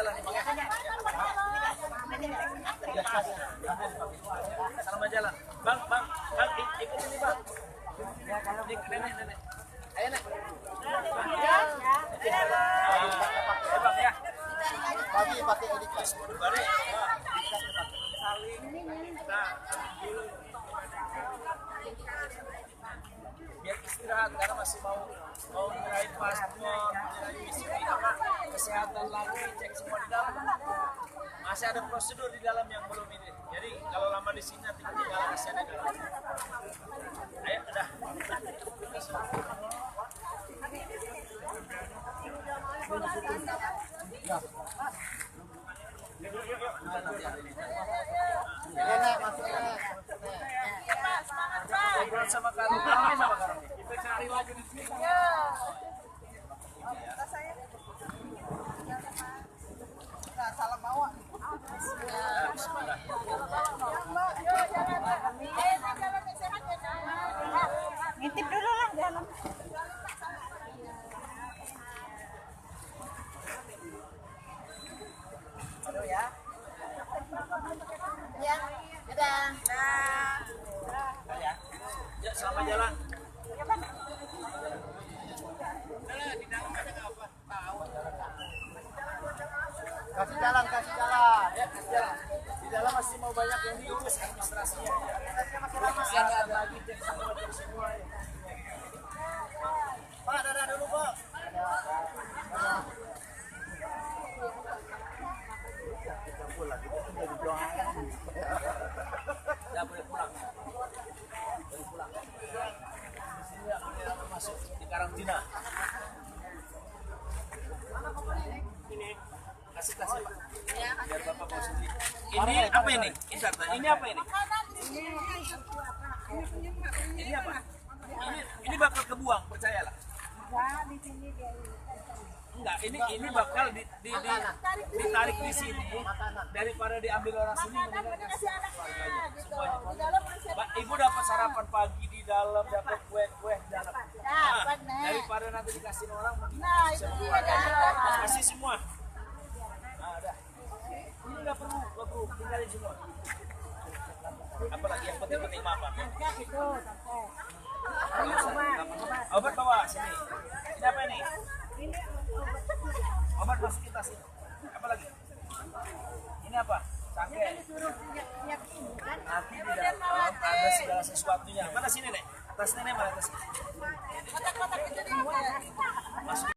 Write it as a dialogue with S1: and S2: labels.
S1: jalan nih, Bang. Sama jalan. Bang, ikut ini, Bang. Nenek. Ayo, Nek. Bang ya.
S2: Pakai edikas.
S1: Balik. Saling. Nah, biar istirahat karena masih mau ngeraih paspor, ngeraih visa, kesehatan lagi, cek semua di dalam. Masih ada prosedur di dalam yang belum ini. Jadi kalau lama di sini nanti tinggal masih ada di dalam. Ayo udah. Ngobrol sama Karo, kita cari lagi di sini.
S2: Salam bawa.
S3: Ngintip dulu lah dalam.
S2: Aduh ya.
S3: Ya, dadah.
S1: Ya, selamat jalan.
S2: Kasih jalan.
S1: Ya, kasih jalan. Di dalam masih mau banyak yang diurus administrasinya. Masih ada lagi cek semua. Pak, dadah dulu, Pak. Ya, boleh pulang. Di sini ya, boleh masuk di karantina. Ini kasih Pak. Biar Bapak mau sendiri. Ini apa ini? Ini apa ini? Ini apa? Ini bakal kebuang, percayalah. Enggak, ini bakal ditarik di sini daripada diambil orang sini mendingan kasih keluarganya semuanya. Ibu dapat sarapan pagi di dalam, dapat kue di dalam. Nah, daripada nanti dikasih orang mendingan kasih semua. Nah, udah. Ini nggak perlu tinggalin semua. Apalagi yang penting mama. Obat bawa sini. Ini apa ini? Obat masuk kita sini. Apa lagi? Ini apa? Cangkeh. Nanti di dalam ada segala sesuatunya. Mana sini, Nek? Atas nenek mana atas? Kotak-kotak itu di mana? Masuk.